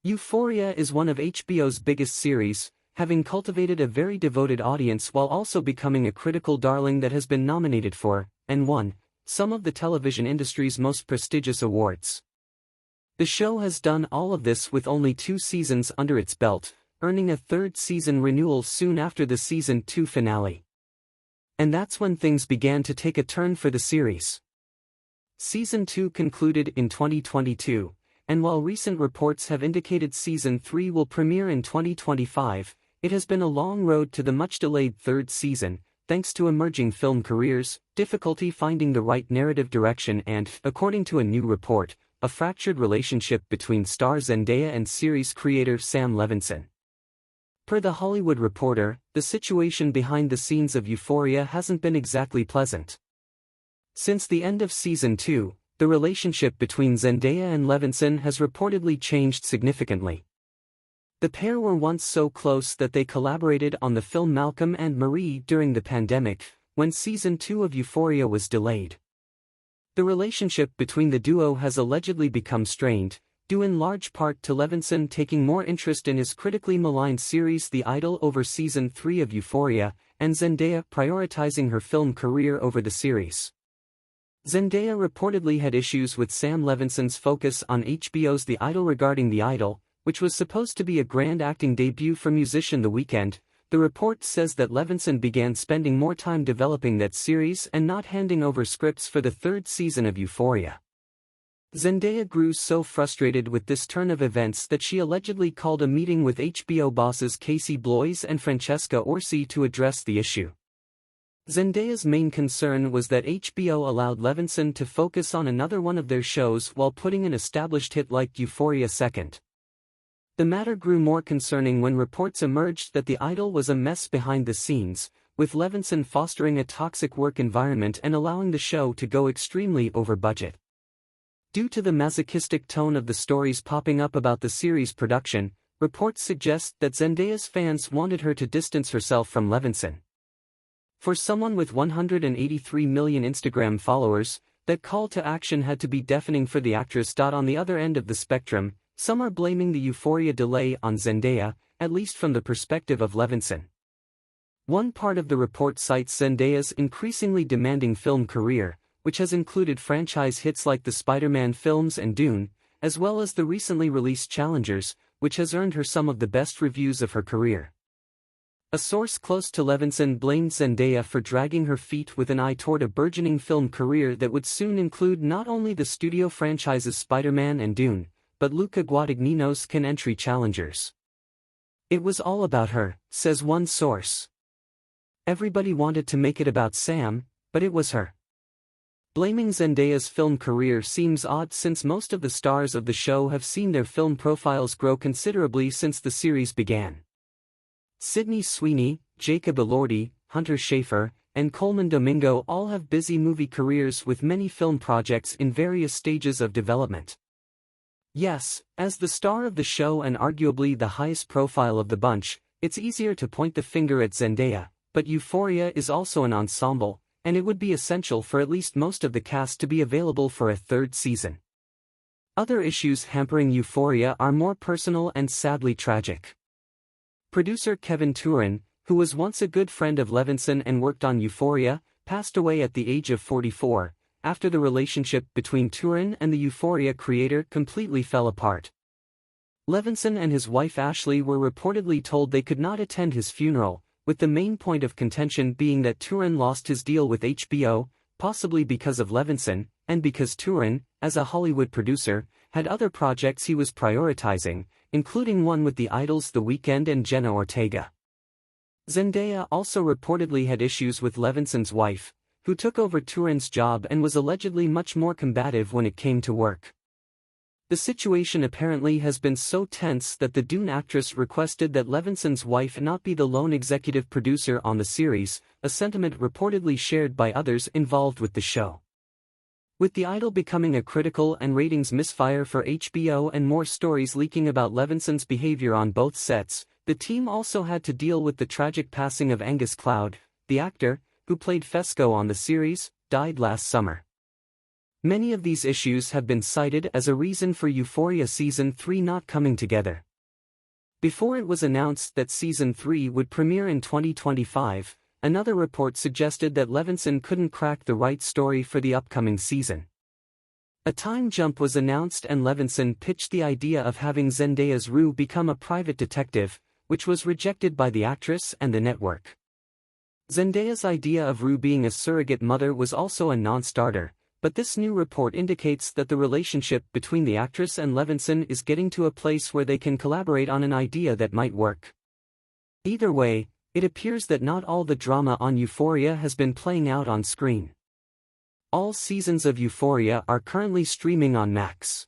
Euphoria is one of HBO's biggest series, having cultivated a very devoted audience while also becoming a critical darling that has been nominated for, and won, some of the television industry's most prestigious awards. The show has done all of this with only 2 seasons under its belt, earning a 3rd season renewal soon after the season 2 finale. And that's when things began to take a turn for the series. Season 2 concluded in 2022, and while recent reports have indicated Season 3 will premiere in 2025, it has been a long road to the much-delayed 3rd season, thanks to emerging film careers, difficulty finding the right narrative direction and, according to a new report, a fractured relationship between star Zendaya and series creator Sam Levinson. Per The Hollywood Reporter, the situation behind the scenes of Euphoria hasn't been exactly pleasant. Since the end of Season 2, the relationship between Zendaya and Levinson has reportedly changed significantly. The pair were once so close that they collaborated on the film Malcolm and Marie during the pandemic, when Season 2 of Euphoria was delayed. The relationship between the duo has allegedly become strained, due in large part to Levinson taking more interest in his critically maligned series The Idol over Season 3 of Euphoria, and Zendaya prioritizing her film career over the series. Zendaya reportedly had issues with Sam Levinson's focus on HBO's The Idol regarding The Idol, which was supposed to be a grand acting debut for musician The Weeknd. The report says that Levinson began spending more time developing that series and not handing over scripts for the 3rd season of Euphoria. Zendaya grew so frustrated with this turn of events that she allegedly called a meeting with HBO bosses Casey Bloys and Francesca Orsi to address the issue. Zendaya's main concern was that HBO allowed Levinson to focus on another one of their shows while putting an established hit like Euphoria second. The matter grew more concerning when reports emerged that The Idol was a mess behind the scenes, with Levinson fostering a toxic work environment and allowing the show to go extremely over budget. Due to the masochistic tone of the stories popping up about the series' production, reports suggest that Zendaya's fans wanted her to distance herself from Levinson. For someone with 183 million Instagram followers, that call to action had to be deafening for the actress. On the other end of the spectrum, some are blaming the Euphoria delay on Zendaya, at least from the perspective of Levinson. One part of the report cites Zendaya's increasingly demanding film career, which has included franchise hits like the Spider-Man films and Dune, as well as the recently released Challengers, which has earned her some of the best reviews of her career. A source close to Levinson blamed Zendaya for dragging her feet with an eye toward a burgeoning film career that would soon include not only the studio franchises Spider-Man and Dune, but Luca Guadagnino's Can Entry Challengers. It was all about her, says one source. Everybody wanted to make it about Sam, but it was her. Blaming Zendaya's film career seems odd since most of the stars of the show have seen their film profiles grow considerably since the series began. Sydney Sweeney, Jacob Elordi, Hunter Schafer, and Coleman Domingo all have busy movie careers with many film projects in various stages of development. Yes, as the star of the show and arguably the highest profile of the bunch, it's easier to point the finger at Zendaya, but Euphoria is also an ensemble, and it would be essential for at least most of the cast to be available for a 3rd season. Other issues hampering Euphoria are more personal and sadly tragic. Producer Kevin Turin, who was once a good friend of Levinson and worked on Euphoria, passed away at the age of 44, after the relationship between Turin and the Euphoria creator completely fell apart. Levinson and his wife Ashley were reportedly told they could not attend his funeral, with the main point of contention being that Turin lost his deal with HBO, possibly because of Levinson, and because Turin, as a Hollywood producer, had other projects he was prioritizing, including one with The Idol's The Weeknd and Jenna Ortega. Zendaya also reportedly had issues with Levinson's wife, who took over Turin's job and was allegedly much more combative when it came to work. The situation apparently has been so tense that the Dune actress requested that Levinson's wife not be the lone executive producer on the series, a sentiment reportedly shared by others involved with the show. With The Idol becoming a critical and ratings misfire for HBO and more stories leaking about Levinson's behavior on both sets, the team also had to deal with the tragic passing of Angus Cloud, the actor, who played Fesco on the series, died last summer. Many of these issues have been cited as a reason for Euphoria Season 3 not coming together. Before it was announced that Season 3 would premiere in 2025, another report suggested that Levinson couldn't crack the right story for the upcoming season. A time jump was announced and Levinson pitched the idea of having Zendaya's Rue become a private detective, which was rejected by the actress and the network. Zendaya's idea of Rue being a surrogate mother was also a non-starter, but this new report indicates that the relationship between the actress and Levinson is getting to a place where they can collaborate on an idea that might work. Either way, it appears that not all the drama on Euphoria has been playing out on screen. All seasons of Euphoria are currently streaming on Max.